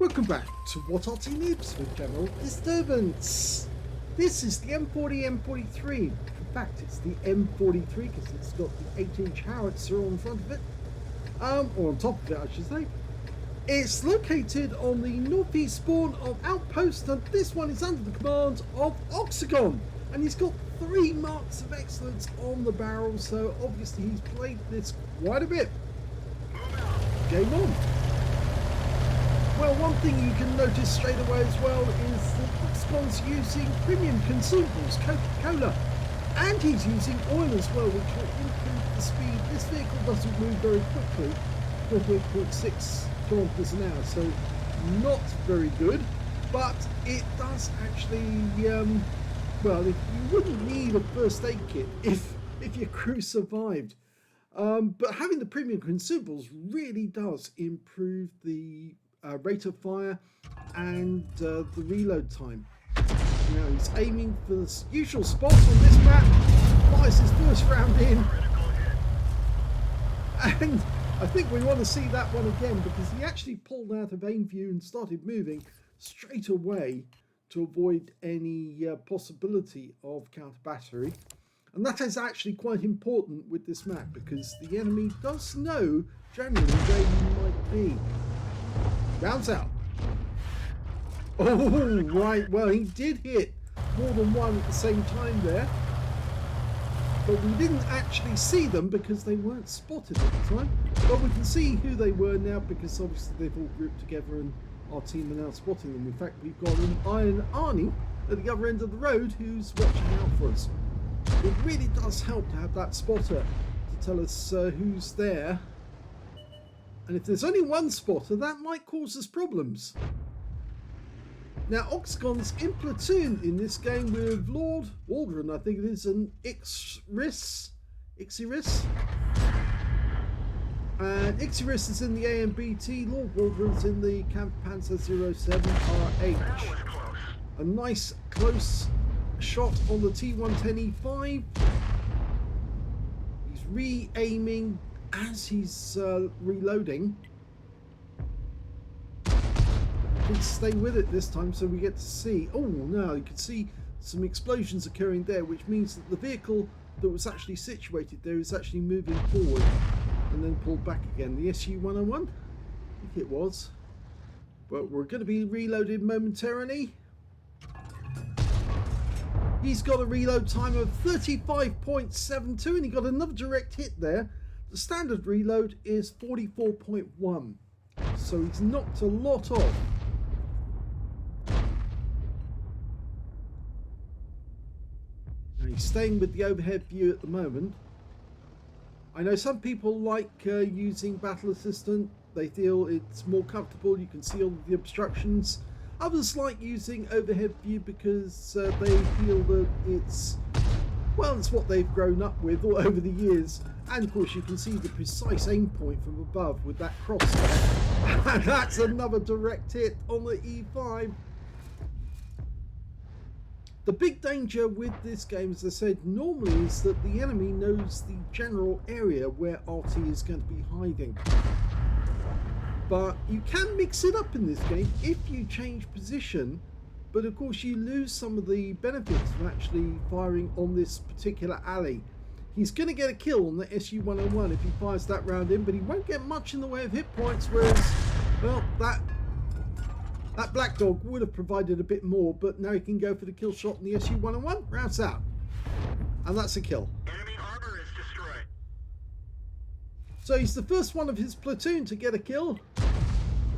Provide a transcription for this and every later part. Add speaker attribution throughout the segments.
Speaker 1: Welcome back to What Arty Noobs with General Disturbance. This is the M40 M43. In fact, it's the M43 because it's got the 8-inch howitzer on front of it, or on top of it, I should say. It's located on the northeast spawn of Outpost, and this one is under the command of Oxagon. And he's got 3 marks of excellence on the barrel, so obviously he's played this quite a bit. Game on. Well, one thing you can notice straight away as well is that Oxagon's using premium consumables, Coca-Cola, and he's using oil as well, which will improve the speed. This vehicle doesn't move very quickly, 48.6 kilometers an hour, so not very good, but it does actually, well, if you wouldn't need a first aid kit if your crew survived. But having the premium consumables really does improve the rate of fire and the reload time. Now he's aiming for the usual spots on this map, fires his first round in, and I think we want to see that one again because he actually pulled out of aim view and started moving straight away to avoid any possibility of counter battery. And that is actually quite important with this map because the enemy does know generally where you might be. Rounds out. Oh, right. Well, he did hit more than one at the same time there. But we didn't actually see them because they weren't spotted at the time. But we can see who they were now because obviously they've all grouped together and our team are now spotting them. In fact, we've got an Iron Arty at the other end of the road who's watching out for us. It really does help to have that spotter to tell us who's there. And if there's only one spotter, that might cause us problems. Now, Oxagon's in platoon in this game with Lord Waldron, I think it is, an Ixiris. And Ixiris is in the AMBT, Lord Waldron's in the Kampfpanzer 07RH. A nice close shot on the T110E5. He's re-aiming as he's reloading. Let's stay with it this time so we get to see. Oh no, you can see some explosions occurring there, which means that the vehicle that was actually situated there is actually moving forward and then pulled back again. The SU-101, I think it was. But we're going to be reloaded momentarily. He's got a reload time of 35.72 and he got another direct hit there. The standard reload is 44.1, so he's knocked a lot off. Now he's staying with the overhead view at the moment. I know some people like using Battle Assistant. They feel it's more comfortable, you can see all the obstructions. Others like using overhead view because they feel that it's, well, it's what they've grown up with all over the years. And of course you can see the precise aim point from above with that cross there. And that's another direct hit on the E5. The big danger with this game, as I said, normally is that the enemy knows the general area where Arty is going to be hiding. But you can mix it up in this game if you change position, but of course you lose some of the benefits of actually firing on this particular alley. He's going to get a kill on the SU-101 if he fires that round in, but he won't get much in the way of hit points, whereas, well, that Black Dog would have provided a bit more, but now he can go for the kill shot on the SU-101, rounds out. And that's a kill.
Speaker 2: Enemy armor is destroyed.
Speaker 1: So he's the first one of his platoon to get a kill.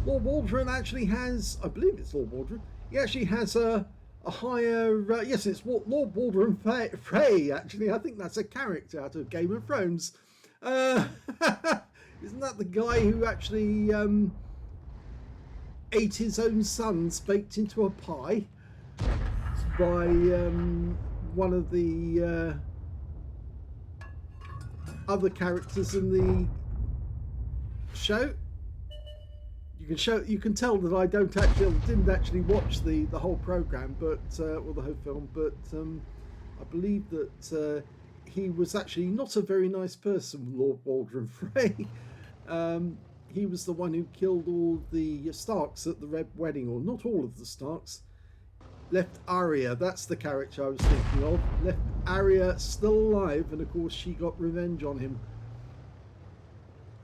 Speaker 1: Lord Waldron actually has, I believe it's Lord Waldron, he actually has a higher, yes, it's Lord Waldron Frey, actually. I think that's a character out of Game of Thrones. Isn't that the guy who actually ate his own sons baked into a pie by one of the other characters in the show? You can tell that I didn't actually watch the whole program, but or the whole film, but I believe that he was actually not a very nice person, Lord Waldron Frey. he was the one who killed all the Starks at the Red Wedding, or not all of the Starks. Left Arya, that's the character I was thinking of. Left Arya still alive, and of course she got revenge on him,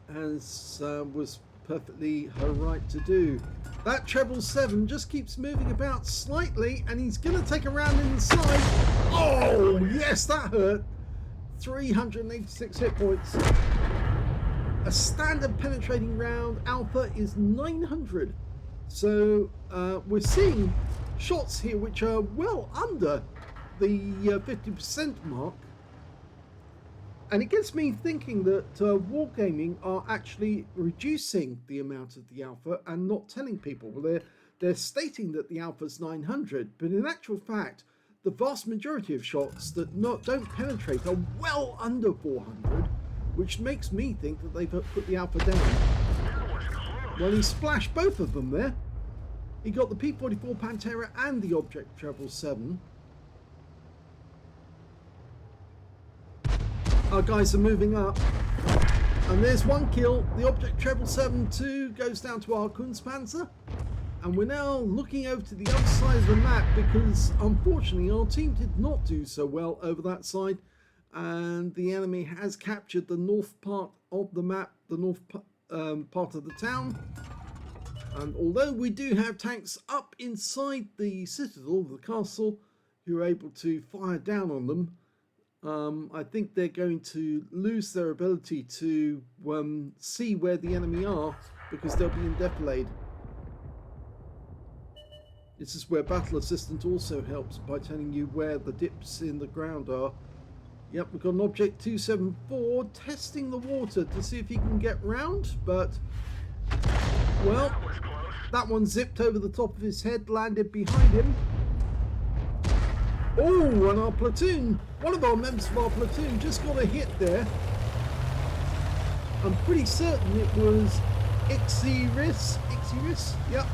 Speaker 1: as was perfectly her right to do. That treble 7 just keeps moving about slightly, and he's going to take a round inside. Oh yes, that hurt. 386 hit points. A standard penetrating round alpha is 900. So we're seeing shots here which are well under the 50% mark, and it gets me thinking that Wargaming are actually reducing the amount of the alpha and not telling people. Well, they're stating that the alpha is 900, but in actual fact the vast majority of shots that don't penetrate are well under 400, which makes me think that they've put the alpha down. Well, he splashed both of them there. He got the P44 Pantera and the Object Treble 7. Our guys are moving up. And there's one kill. The Object Treble 7 2 goes down to our Kunstpanzer. And we're now looking over to the other side of the map, because unfortunately our team did not do so well over that side. And the enemy has captured the north part of the map, the north part of the town. And although we do have tanks up inside the citadel, the castle, who are able to fire down on them, I think they're going to lose their ability to see where the enemy are, because they'll be in defilade. This is where Battle Assistant also helps by telling you where the dips in the ground are. Yep, we've got an Object 274 testing the water to see if he can get round, but well, that one zipped over the top of his head, landed behind him. Oh, and our platoon, one of our members of our platoon just got a hit there. I'm pretty certain it was Ixiris, yep.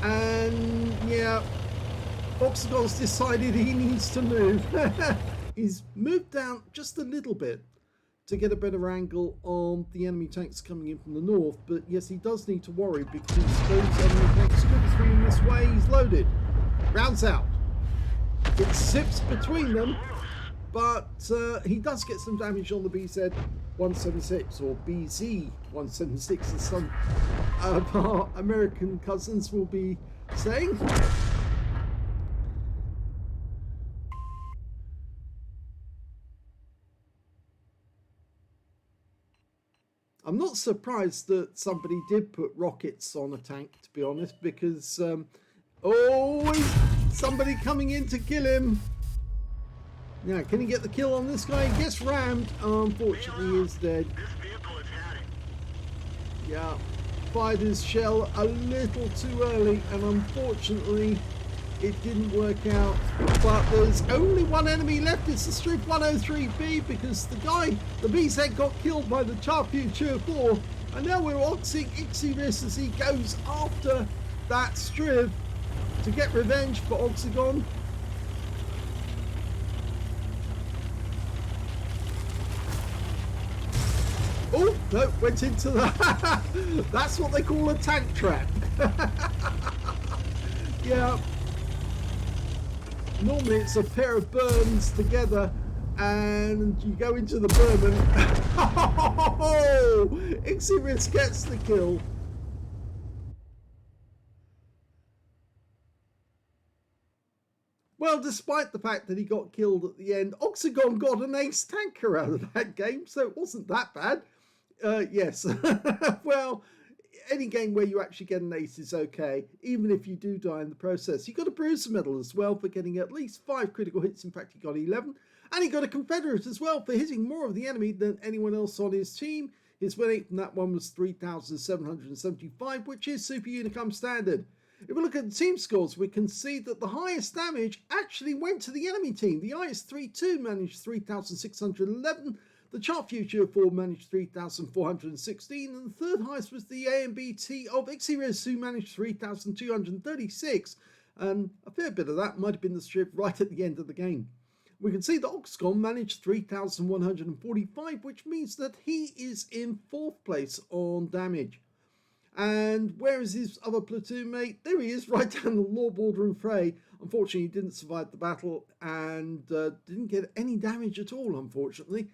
Speaker 1: And yeah, Oxagon's decided he needs to move. He's moved down just a little bit to get a better angle on the enemy tanks coming in from the north, but yes, he does need to worry, because those enemy tanks could be coming this way. He's loaded. Rounds out. It zips between them, but he does get some damage on the BZ-176, or BZ-176, as some of our American cousins will be saying. I'm not surprised that somebody did put rockets on a tank, to be honest, because somebody coming in to kill him. Now, can he get the kill on this guy? He gets rammed. Unfortunately, he is dead. Yeah, fired his shell a little too early, and unfortunately it didn't work out. But there's only one enemy left. It's the Strip 103B, because the guy, the BZ, got killed by the Future 4, and now we're oxing Ixiris as he goes after that Striv to get revenge for Oxagon. Oh, no, went into the... That's what they call a tank trap. Yeah. Normally it's a pair of berms together, and you go into the berm and... Oh, Ixiris gets the kill. Well, despite the fact that he got killed at the end, Oxagon got an ace tanker out of that game, so it wasn't that bad. Yes. Well, any game where you actually get an ace is okay, even if you do die in the process. He got a Bruiser medal as well for getting at least 5 critical hits. In fact, he got 11. And he got a Confederate as well for hitting more of the enemy than anyone else on his team. His win rate from that one was 3,775, which is Super Unicum standard. If we look at the team scores, we can see that the highest damage actually went to the enemy team. The IS-32 managed 3,611. The Chart Future 4 managed 3,416. And the third highest was the AMBT of Ixiris, who managed 3,236. And a fair bit of that might have been the strip right at the end of the game. We can see that Oxagon managed 3,145, which means that he is in 4th place on damage. And where is his other platoon mate? There he is, right down the law border and fray. Unfortunately, he didn't survive the battle and didn't get any damage at all, unfortunately.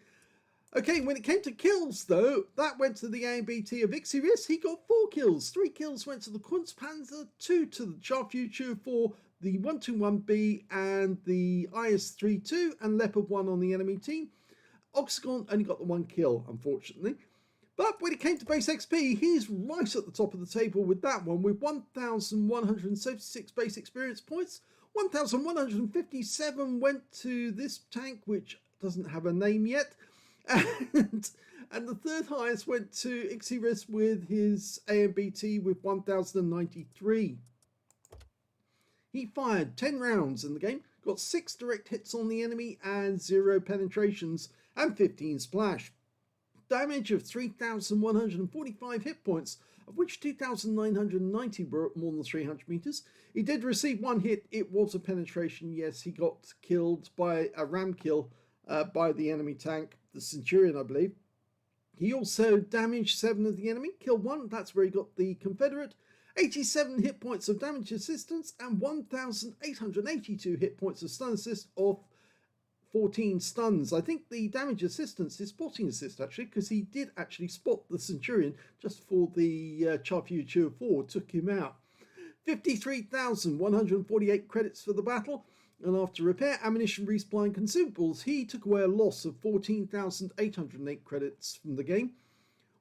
Speaker 1: Okay, when it came to kills, though, that went to the AMBT of ENJ0Y. He got 4 kills. 3 kills went to the Kunstpanzer, 2 to the GeForce for the 121B and the IS-32, and Leopard 1 on the enemy team. Oxagon only got the 1 kill, unfortunately. But when it came to base XP, he's right at the top of the table with that one, with 1,176 base experience points. 1,157 went to this tank, which doesn't have a name yet. And the third highest went to ENJ0Y with his AMBT with 1,093. He fired 10 rounds in the game, got 6 direct hits on the enemy and 0 penetrations and 15 splash. Damage of 3,145 hit points, of which 2,990 were at more than 300 meters. He did receive 1 hit. It was a penetration. Yes, he got killed by a ram kill by the enemy tank, the Centurion, I believe. He also damaged 7 of the enemy, killed 1. That's where he got the Confederate. 87 hit points of damage assistance and 1,882 hit points of stun assist off 14 stuns. I think the damage assistance is spotting assist, actually, because he did actually spot the Centurion just for the GeForce 4 took him out. 53,148 credits for the battle, and after repair, ammunition, resupply and consumables, he took away a loss of 14,808 credits from the game.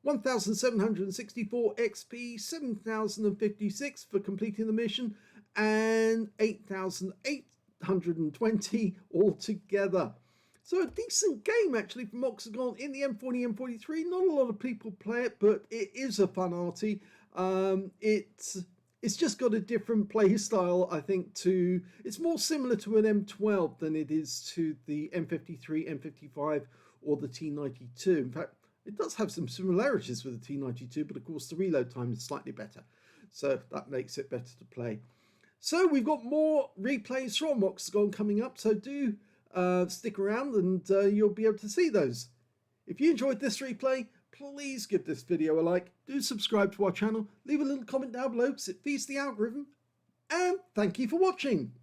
Speaker 1: 1,764 XP, 7,056 for completing the mission, and 8,820 altogether. So a decent game actually from Oxagon in the M40, M43. Not a lot of people play it, but it is a fun arty. It's just got a different play style, I think, to... It's more similar to an M12 than it is to the M53, M55 or the T92. In fact, it does have some similarities with the T92, but of course the reload time is slightly better. So that makes it better to play. So we've got more replays from Oxagon coming up, so do stick around and you'll be able to see those. If you enjoyed this replay, please give this video a like, do subscribe to our channel, leave a little comment down below because it feeds the algorithm, and thank you for watching.